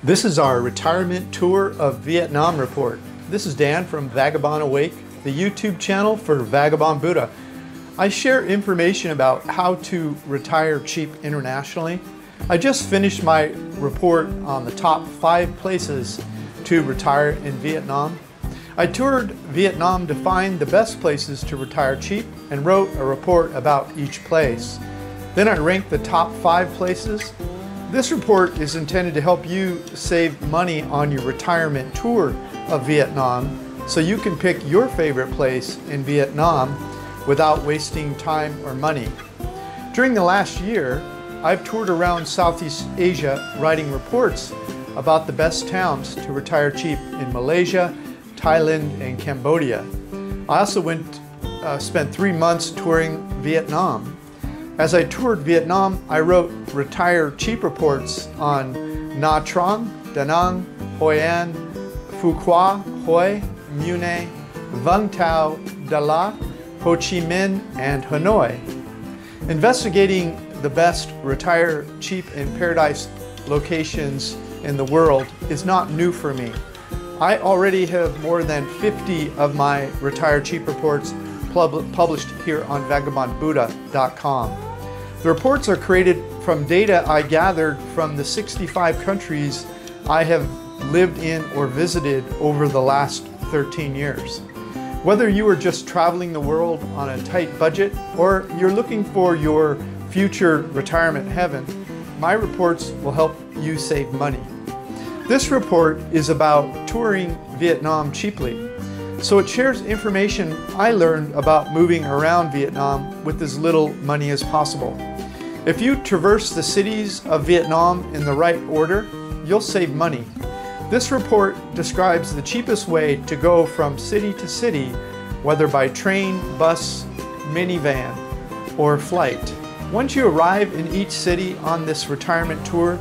This is our retirement tour of Vietnam report. This is Dan from Vagabond Awake, the YouTube channel for Vagabond Buddha. I share information about how to retire cheap internationally. I just finished my report on the top 5 places to retire in Vietnam. I toured Vietnam to find the best places to retire cheap and wrote a report about each place. Then I ranked the top 5 places. This report is intended to help you save money on your retirement tour of Vietnam so you can pick your favorite place in Vietnam without wasting time or money. During the last year, I've toured around Southeast Asia writing reports about the best towns to retire cheap in Malaysia, Thailand, and Cambodia. I also spent 3 months touring Vietnam. As I toured Vietnam, I wrote retire cheap reports on Nha Trang, Da Nang, Hoi An, Phu Quoc, Hue, Mune, Vung Tau, Da La, Ho Chi Minh, and Hanoi. Investigating the best retire cheap in paradise locations in the world is not new for me. I already have more than 50 of my retire cheap reports published here on vagabondbuddha.com. The reports are created from data I gathered from the 65 countries I have lived in or visited over the last 13 years. Whether you are just traveling the world on a tight budget or you're looking for your future retirement heaven, my reports will help you save money. This report is about touring Vietnam cheaply, so it shares information I learned about moving around Vietnam with as little money as possible. If you traverse the cities of Vietnam in the right order, you'll save money. This report describes the cheapest way to go from city to city, whether by train, bus, minivan, or flight. Once you arrive in each city on this retirement tour,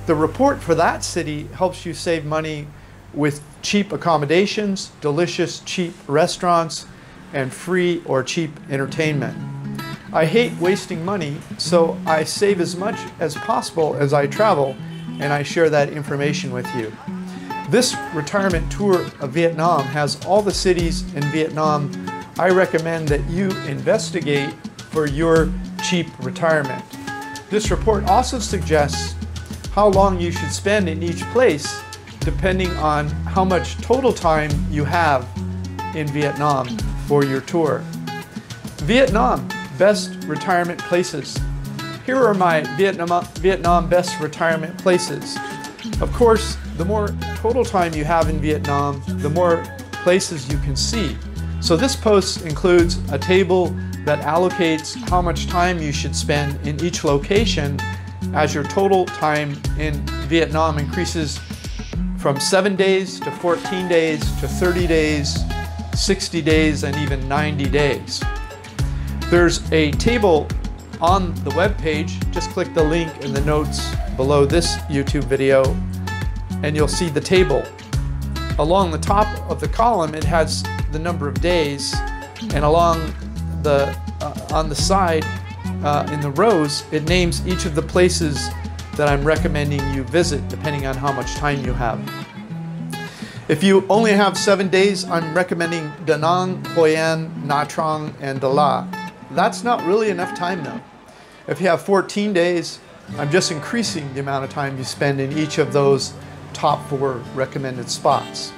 the report for that city helps you save money with cheap accommodations, delicious cheap restaurants, and free or cheap entertainment. I hate wasting money, so I save as much as possible as I travel, and I share that information with you. This retirement tour of Vietnam has all the cities in Vietnam I recommend that you investigate for your cheap retirement. This report also suggests how long you should spend in each place depending on how much total time you have in Vietnam for your tour. Vietnam, best retirement places. Here are my Vietnam best retirement places. Of course, the more total time you have in Vietnam, the more places you can see. So this post includes a table that allocates how much time you should spend in each location as your total time in Vietnam increases from 7 days to 14 days to 30 days, 60 days, and even 90 days. There's a table on the web page. Just click the link in the notes below this YouTube video and you'll see the table. Along the top of the column it has the number of days, and along the on the side in the rows it names each of the places that I'm recommending you visit depending on how much time you have. If you only have 7 days, I'm recommending Da Nang, Hoi An, Nha Trang, and Da La. That's not really enough time though. If you have 14 days, I'm just increasing the amount of time you spend in each of those top 4 recommended spots.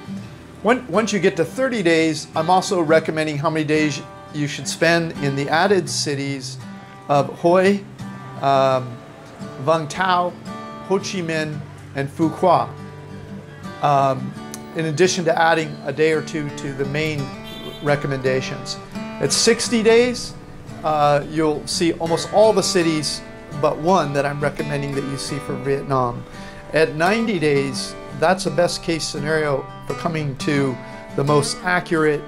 Once you get to 30 days, I'm also recommending how many days you should spend in the added cities of Hue, Vung Tau, Ho Chi Minh, and Phu Quoc, in addition to adding a day or 2 to the main recommendations. At 60 days, you'll see almost all the cities but one that I'm recommending that you see for Vietnam. At 90 days, that's a best case scenario for coming to the most accurate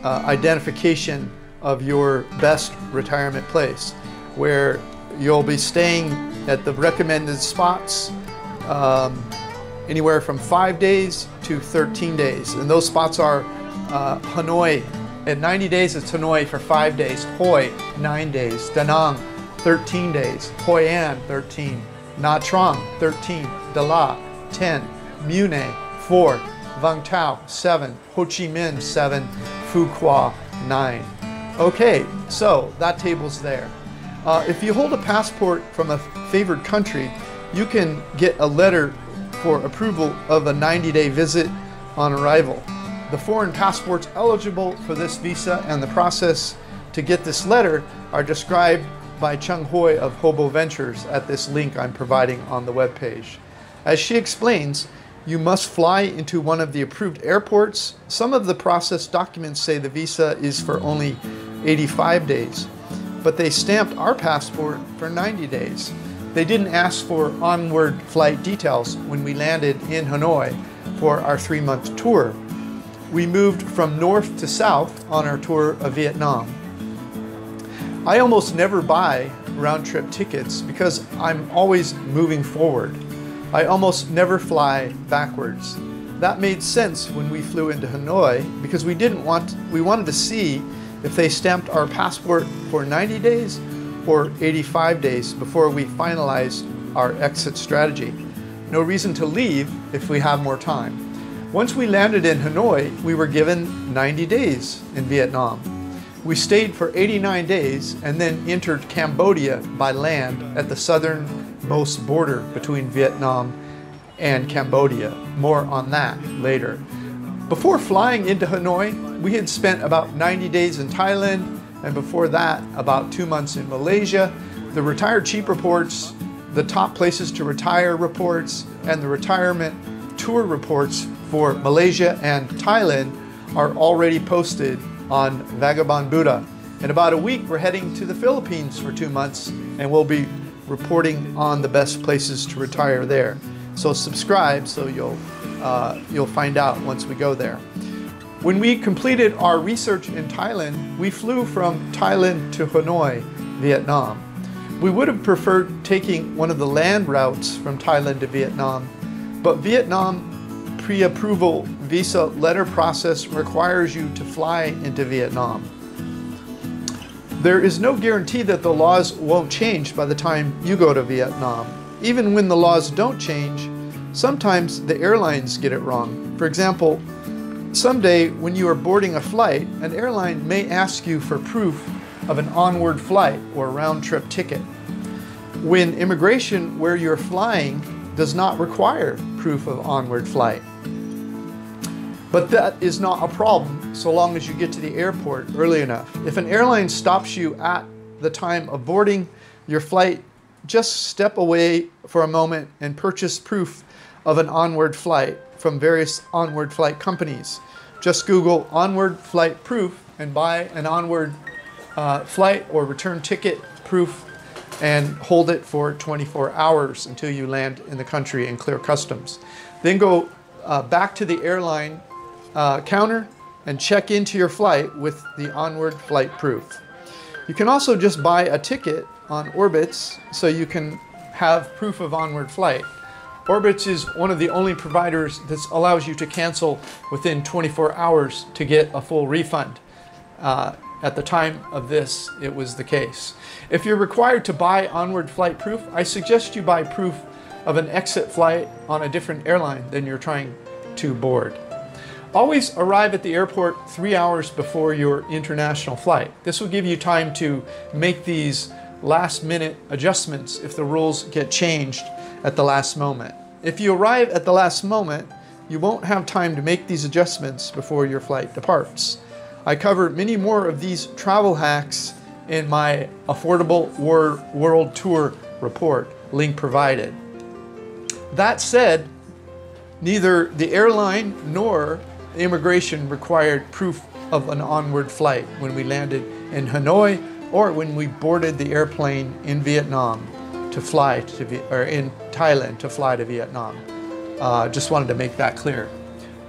identification of your best retirement place, where you'll be staying at the recommended spots anywhere from 5 days to 13 days. And those spots are Hanoi. At 90 days, it's Hanoi for 5 days. Hoi, 9 days. Da Nang, 13 days. Hoi An, 13. Nha Trang, 13. Da La, 10, Mune 4, Vang Tao 7, Ho Chi Minh 7, Phu Quoc 9. Okay, so that table's there. If you hold a passport from a favored country, you can get a letter for approval of a 90-day visit on arrival. The foreign passports eligible for this visa and the process to get this letter are described by Chung Hui of Hobo Ventures at this link I'm providing on the webpage. As she explains, you must fly into one of the approved airports. Some of the process documents say the visa is for only 85 days, but they stamped our passport for 90 days. They didn't ask for onward flight details when we landed in Hanoi for our 3-month tour. We moved from north to south on our tour of Vietnam. I almost never buy round-trip tickets because I'm always moving forward. I almost never fly backwards. That made sense when we flew into Hanoi because we wanted to see if they stamped our passport for 90 days or 85 days before we finalized our exit strategy. No reason to leave if we have more time. Once we landed in Hanoi, we were given 90 days in Vietnam. We stayed for 89 days and then entered Cambodia by land at the southernmost border between Vietnam and Cambodia. More on that later. Before flying into Hanoi, we had spent about 90 days in Thailand, and before that, about 2 months in Malaysia. The retired cheap reports, the top places to retire reports, and the retirement tour reports for Malaysia and Thailand are already posted on Vagabond Buddha. In about a week, we're heading to the Philippines for 2 months, and we'll be reporting on the best places to retire there. So subscribe so you'll find out once we go there. When we completed our research in Thailand, we flew from Thailand to Hanoi, Vietnam. We would have preferred taking one of the land routes from Thailand to Vietnam, but Vietnam pre-approval visa letter process requires you to fly into Vietnam. There is no guarantee that the laws won't change by the time you go to Vietnam. Even when the laws don't change, sometimes the airlines get it wrong. For example, someday when you are boarding a flight, an airline may ask you for proof of an onward flight or round-trip ticket, when immigration where you're flying does not require proof of onward flight. But that is not a problem so long as you get to the airport early enough. If an airline stops you at the time of boarding your flight, just step away for a moment and purchase proof of an onward flight from various onward flight companies. Just Google onward flight proof and buy an onward flight or return ticket proof and hold it for 24 hours until you land in the country and clear customs. Then go back to the airline counter and check into your flight with the onward flight proof. You can also just buy a ticket on Orbitz so you can have proof of onward flight. Orbitz is one of the only providers that allows you to cancel within 24 hours to get a full refund. At the time of this, it was the case. If you're required to buy onward flight proof, I suggest you buy proof of an exit flight on a different airline than you're trying to board. Always arrive at the airport 3 hours before your international flight. This will give you time to make these last-minute adjustments if the rules get changed at the last moment. If you arrive at the last moment, you won't have time to make these adjustments before your flight departs. I cover many more of these travel hacks in my Affordable World Tour report, link provided. That said, neither the airline nor immigration required proof of an onward flight when we landed in Hanoi or when we boarded the airplane in Vietnam to fly to, or in Thailand to fly to Vietnam. Just wanted to make that clear.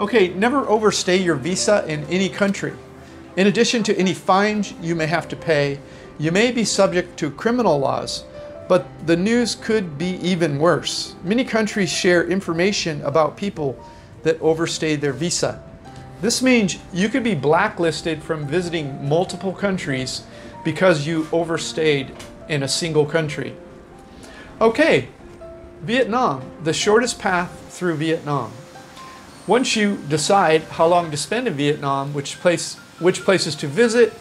Okay, never overstay your visa in any country. In addition to any fines you may have to pay, you may be subject to criminal laws, but the news could be even worse. Many countries share information about people that overstayed their visa. This means you could be blacklisted from visiting multiple countries because you overstayed in a single country. Okay, Vietnam, the shortest path through Vietnam. Once you decide how long to spend in Vietnam, which places to visit,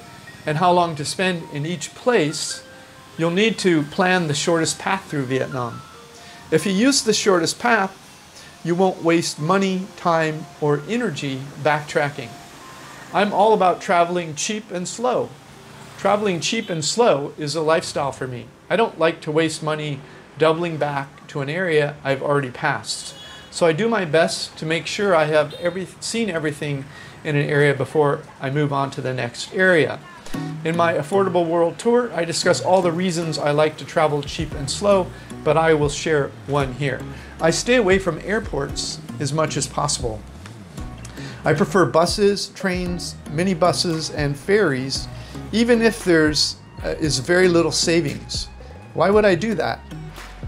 and how long to spend in each place, you'll need to plan the shortest path through Vietnam. If you use the shortest path, you won't waste money, time, or energy backtracking. I'm all about traveling cheap and slow. Traveling cheap and slow is a lifestyle for me. I don't like to waste money doubling back to an area I've already passed. So I do my best to make sure I have seen everything in an area before I move on to the next area. In my Affordable World Tour, I discuss all the reasons I like to travel cheap and slow, but I will share one here. I stay away from airports as much as possible. I prefer buses, trains, minibuses, and ferries, even if there's very little savings. Why would I do that?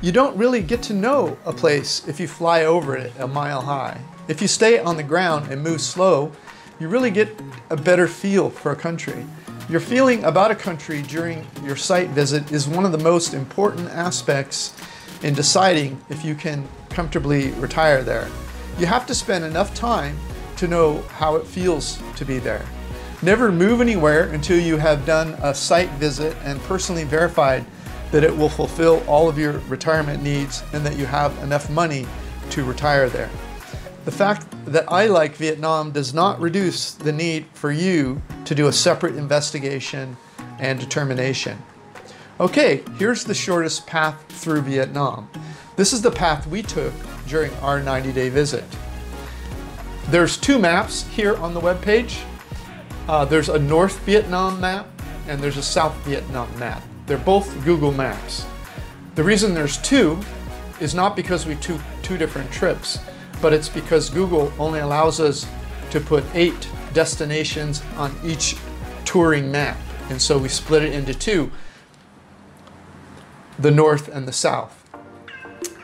You don't really get to know a place if you fly over it a mile high. If you stay on the ground and move slow, you really get a better feel for a country. Your feeling about a country during your site visit is one of the most important aspects in deciding if you can comfortably retire there. You have to spend enough time to know how it feels to be there. Never move anywhere until you have done a site visit and personally verified that it will fulfill all of your retirement needs and that you have enough money to retire there. The fact that I like Vietnam does not reduce the need for you to do a separate investigation and determination. Okay, here's the shortest path through Vietnam. This is the path we took during our 90-day visit. There's two maps here on the webpage. There's a North Vietnam map and there's a South Vietnam map. They're both Google Maps. The reason there's two is not because we took two different trips, but it's because Google only allows us to put 8 destinations on each touring map. And so we split it into two, the North and the South.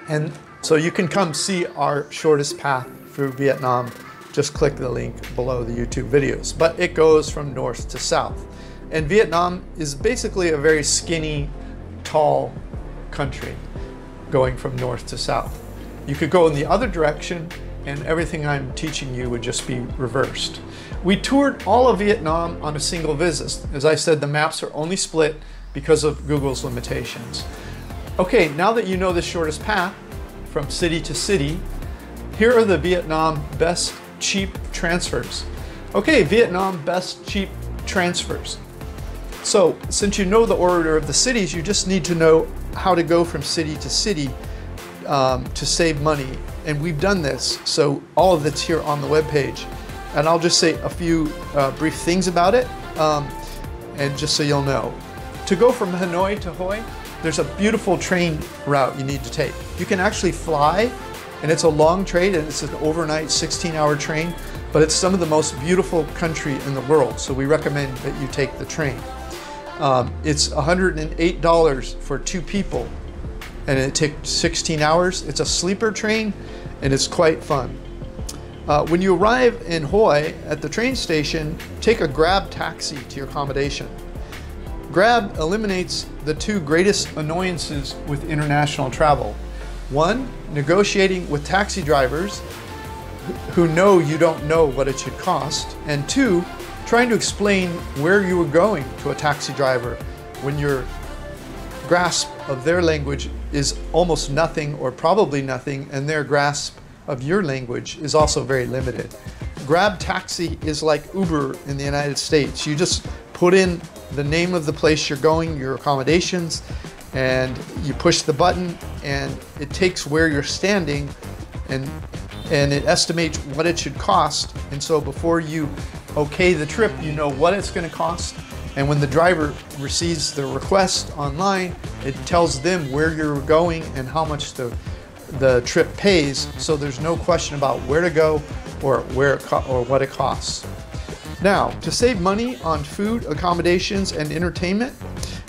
And so you can come see our shortest path through Vietnam. Just click the link below the YouTube videos. But it goes from north to south. And Vietnam is basically a very skinny, tall country going from north to south. You could go in the other direction and everything I'm teaching you would just be reversed. We toured all of Vietnam on a single visit. As I said, the maps are only split because of Google's limitations. Okay, now that you know the shortest path from city to city, here are the Vietnam best cheap transfers. Okay, Vietnam best cheap transfers. So, since you know the order of the cities, you just need to know how to go from city to city to save money. And we've done this, so all of it's here on the webpage. And I'll just say a few brief things about it, and just so you'll know. To go from Hanoi to Hue, there's a beautiful train route you need to take. You can actually fly, and it's a long train, and it's an overnight 16-hour train, but it's some of the most beautiful country in the world, so we recommend that you take the train. It's $108 for 2 people, and it takes 16 hours. It's a sleeper train, and it's quite fun. When you arrive in Hue at the train station, take a Grab taxi to your accommodation. Grab eliminates the 2 greatest annoyances with international travel. 1, negotiating with taxi drivers who know you don't know what it should cost. And 2, trying to explain where you were going to a taxi driver when your grasp of their language is almost nothing or probably nothing, and their grasp of your language is also very limited. Grab taxi is like Uber in the United States. You just put in the name of the place you're going, your accommodations, and you push the button and it takes where you're standing and it estimates what it should cost. And so before you okay the trip, you know what it's going to cost. And when the driver receives the request online, it tells them where you're going and how much the trip pays. So there's no question about where to go or what it costs. Now, to save money on food, accommodations, and entertainment,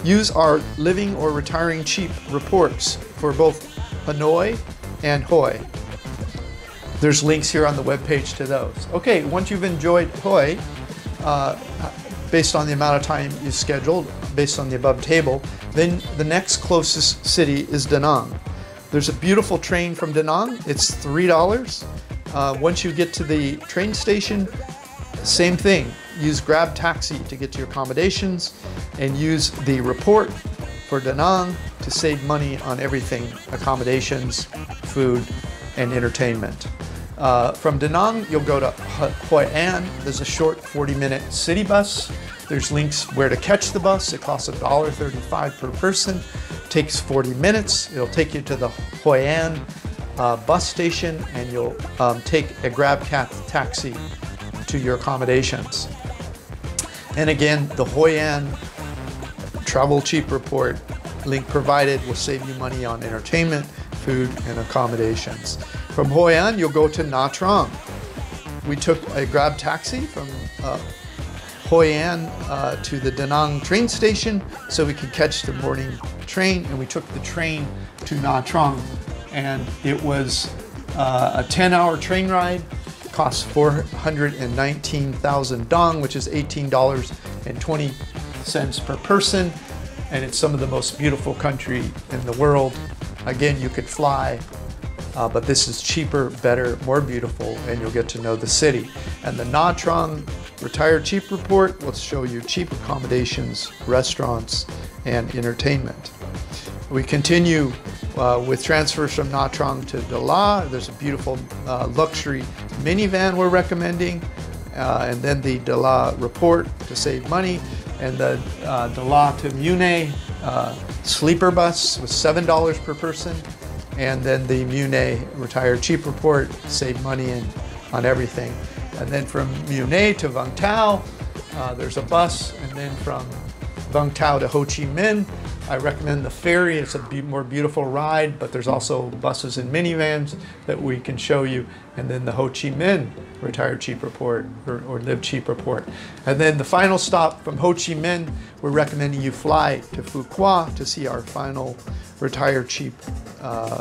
use our Living or Retiring Cheap reports for both Hanoi and Hue. There's links here on the webpage to those. Okay, once you've enjoyed Hue, based on the amount of time you scheduled, based on the above table, then the next closest city is Da Nang. There's a beautiful train from Da Nang. It's $3. Once you get to the train station, same thing. Use Grab Taxi to get to your accommodations and use the report for Da Nang to save money on everything, accommodations, food, and entertainment. From Da Nang, you'll go to Hoi An. There's a short 40-minute city bus. There's links where to catch the bus. It costs $1.35 per person. Takes 40 minutes. It'll take you to the Hoi An bus station, and you'll take a Grab Taxi to your accommodations. And again, the Hoi An Travel Cheap Report, link provided, will save you money on entertainment, food, and accommodations. From Hoi An, you'll go to Nha Trang. We took a Grab Taxi from Hoi An to the Da Nang train station so we could catch the morning train, and we took the train to Nha Trang, and it was a 10-hour train ride. Cost 419,000 dong, which is $18.20 per person, and it's some of the most beautiful country in the world. Again, you could fly, but this is cheaper, better, more beautiful, and you'll get to know the city. And the Nha Trang Retired Cheap Report will show you cheap accommodations, restaurants, and entertainment. We continue with transfers from Nha Trang to Da La. There's a beautiful luxury minivan we're recommending, and then the Da La report to save money, and the Da La to Mune sleeper bus was $7 per person, and then the Mune Retired Cheap Report, save money on everything. And then from Mune to Vung Tau, there's a bus, and then from Vung Tau to Ho Chi Minh, I recommend the ferry. It's a more beautiful ride, but there's also buses and minivans that we can show you. And then the Ho Chi Minh Retired Cheap Report, or Live Cheap Report. And then the final stop from Ho Chi Minh, we're recommending you fly to Phu Quoc to see our final Retired Cheap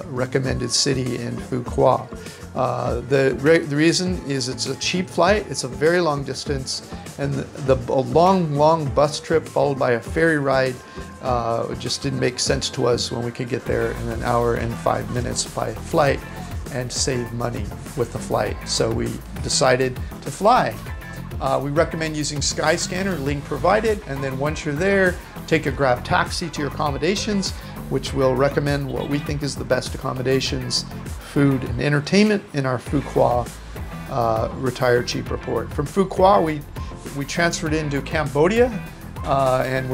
recommended city in Phu Quoc. The reason is it's a cheap flight, it's a very long distance, and a long bus trip followed by a ferry ride it just didn't make sense to us when we could get there in an hour and 5 minutes by flight and save money with the flight. So we decided to fly. We recommend using Skyscanner, link provided, and then once you're there, take a Grab Taxi to your accommodations, which will recommend what we think is the best accommodations, food, and entertainment in our Phu Quoc Retired Cheap Report. From Phu Quoc, we transferred into Cambodia, and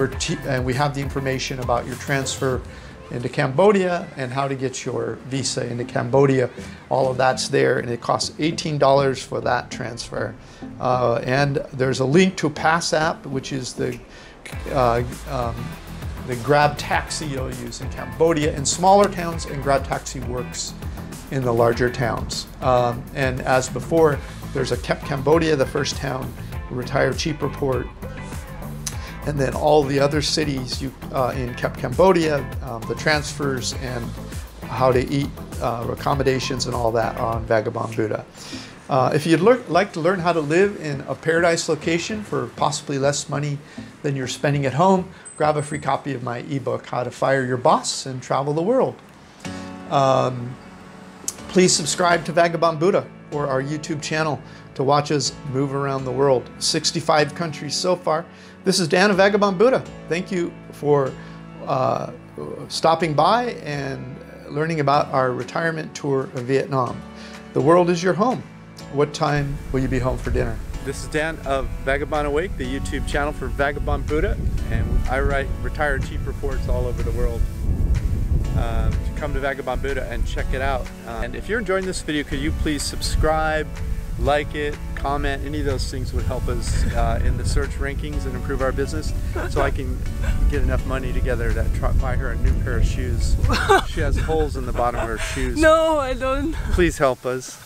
we have the information about your transfer into Cambodia and how to get your visa into Cambodia. All of that's there, and it costs $18 for that transfer. And there's a link to Pass app, which is the Grab Taxi you'll use in Cambodia in smaller towns, and Grab Taxi works in the larger towns. And as before, there's a Cambodia, the first town, Retired Cheap Report, and then all the other cities in Cambodia, the transfers and how to eat, accommodations and all that are on Vagabond Buddha. If you'd like to learn how to live in a paradise location for possibly less money than you're spending at home, grab a free copy of my ebook, How to Fire Your Boss and Travel the World. Please subscribe to Vagabond Buddha or our YouTube channel to watch us move around the world. 65 countries so far. This is Dan of Vagabond Buddha. Thank you for stopping by and learning about our retirement tour of Vietnam. The world is your home. What time will you be home for dinner? This is Dan of Vagabond Awake, the YouTube channel for Vagabond Buddha, and I write retired cheap reports all over the world. Come to Vagabond Buddha and check it out. And if you're enjoying this video, could you please subscribe, like it, comment? Any of those things would help us in the search rankings and improve our business, so I can get enough money together to buy her a new pair of shoes. She has holes in the bottom of her shoes. No, I don't. Please help us.